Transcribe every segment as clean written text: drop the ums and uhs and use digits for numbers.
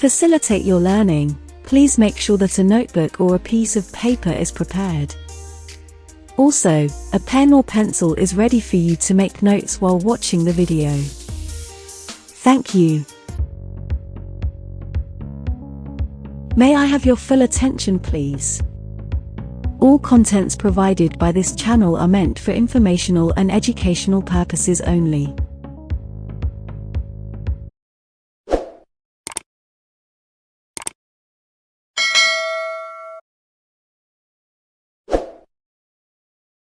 facilitate your learning, please make sure that a notebook or a piece of paper is prepared. Also, a pen or pencil is ready for you to make notes while watching the video. Thank you. May I have your full attention, please? All contents provided by this channel are meant for informational and educational purposes only.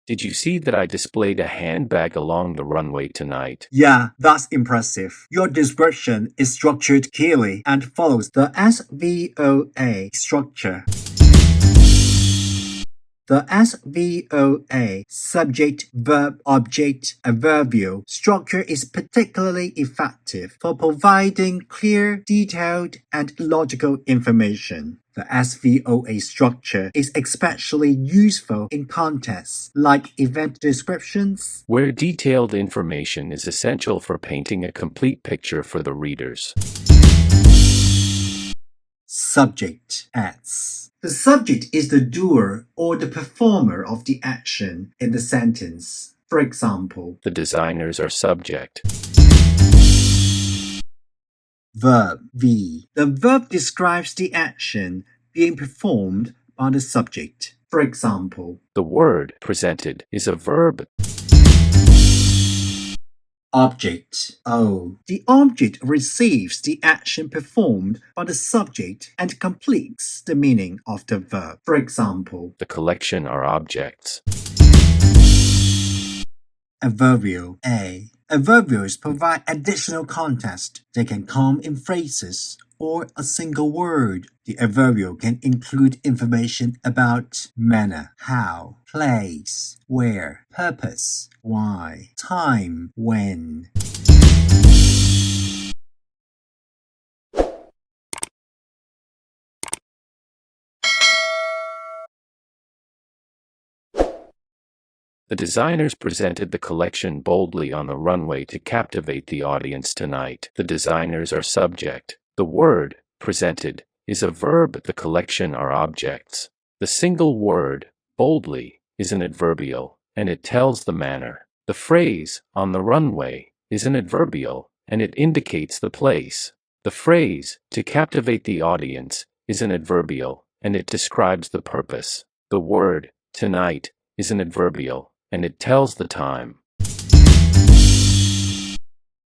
Did you see that I displayed a handbag along the runway tonight? Yeah, that's impressive. Your description is structured clearly and follows the SVOA structure. The SVOA subject-verb-object-adverbial structure is particularly effective for providing clear, detailed, and logical information. The SVOA structure is especially useful in contexts like event descriptions, where detailed information is essential for painting a complete picture for the readers. Subject S. The subject is the doer or the performer of the action in the sentence. For example, the designers are subject. Verb V. The verb describes the action being performed by the subject. For example, the word presented is a verb. Object O. The object receives the action performed by the subject and completes the meaning of the verb. For example, the collection are objects. Adverbial A. Adverbials provide additional context. They can come in phrases or a single word. The adverbial can include information about manner, how, place, where, purpose, why, time, when. The designers presented the collection boldly on the runway to captivate the audience tonight. The designers are subject. The word presented is a verb. The collection are objects. The single word, boldly, is an adverbial, and it tells the manner. The phrase, on the runway, is an adverbial, and it indicates the place. The phrase, to captivate the audience, is an adverbial, and it describes the purpose. The word, tonight, is an adverbial, and it tells the time.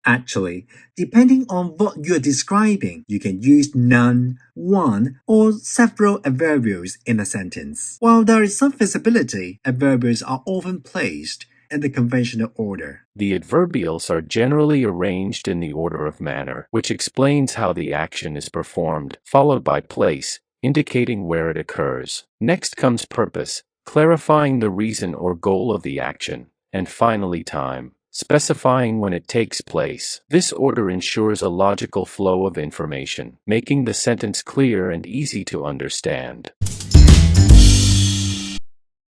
Actually, depending on what you're describing, you can use none, one, or several adverbials in a sentence. While there is some flexibility, adverbials are often placed in the conventional order. The adverbials are generally arranged in the order of manner, which explains how the action is performed, followed by place, indicating where it occurs. Next comes purpose, clarifying the reason or goal of the action, and finally time, specifying when it takes place. This order ensures a logical flow of information, making the sentence clear and easy to understand.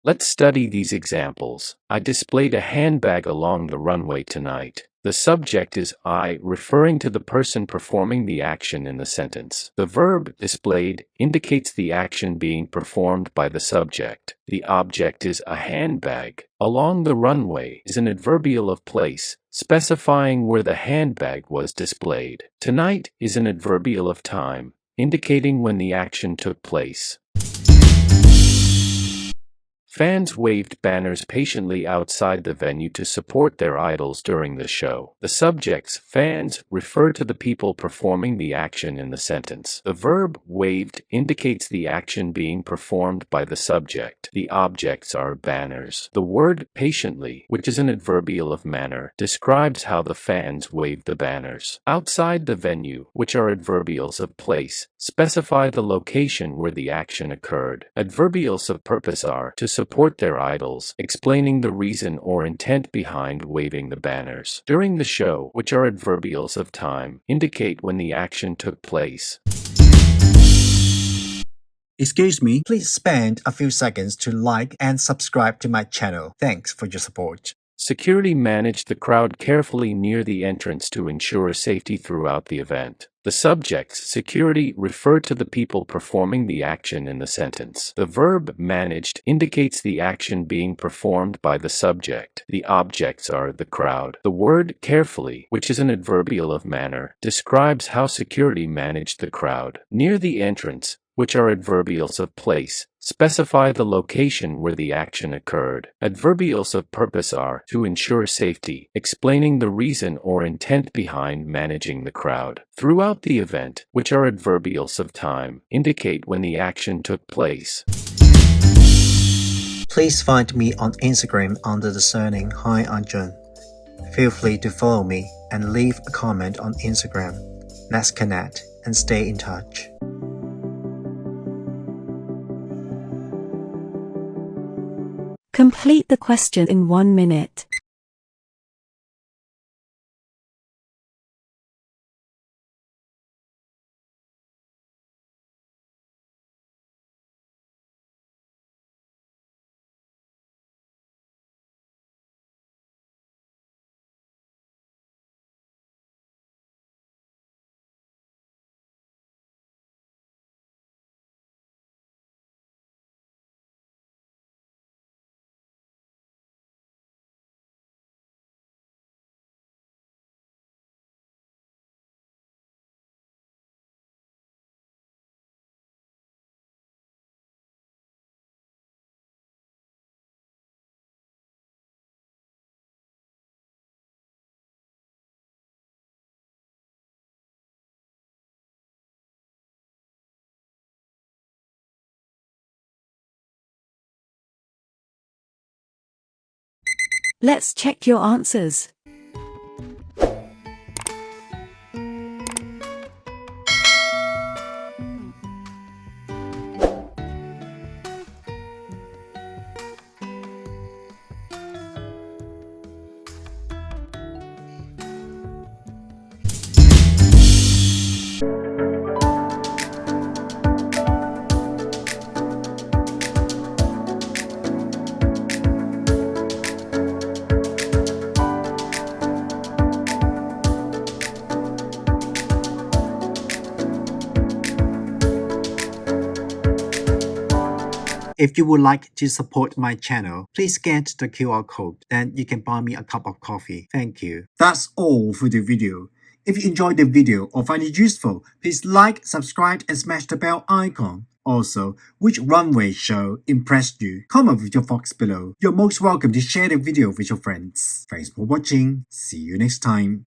Let's study these examples. I displayed a handbag along the runway tonight. The subject is I, referring to the person performing the action in the sentence. The verb displayed indicates the action being performed by the subject. The object is a handbag. Along the runway is an adverbial of place, specifying where the handbag was displayed. Tonight is an adverbial of time, indicating when the action took place. Fans waved banners patiently outside the venue to support their idols during the show. The subjects, fans, refer to the people performing the action in the sentence. The verb waved indicates the action being performed by the subject. The objects are banners. The word patiently, which is an adverbial of manner, describes how the fans waved the banners. Outside the venue, which are adverbials of place, specify the location where the action occurred. Adverbials of purpose are to support their idols, explaining the reason or intent behind waving the banners. During the show, which are adverbials of time, indicate when the action took place. Excuse me, please spend a few seconds to like and subscribe to my channel. Thanks for your support. Security managed the crowd carefully near the entrance to ensure safety throughout the event. The subjects, security, refer to the people performing the action in the sentence. The verb managed indicates the action being performed by the subject. The objects are the crowd. The word carefully, which is an adverbial of manner, describes how security managed the crowd. Near the entrance, which are adverbials of place, specify the location where the action occurred. Adverbials of purpose are to ensure safety, explaining the reason or intent behind managing the crowd. Throughout the event, which are adverbials of time, indicate when the action took place. Please find me on Instagram under the surname Hi Anjun. Feel free to follow me and leave a comment on Instagram. Let's connect and stay in touch. Complete the question in 1 minute. Let's check your answers. If you would like to support my channel, please scan the QR code, then you can buy me a cup of coffee. Thank you. That's all for the video. If you enjoyed the video or find it useful, please like, subscribe, and smash the bell icon. Also, which Runway show impressed you? Comment with your thoughts below. You're most welcome to share the video with your friends. Thanks for watching. See you next time.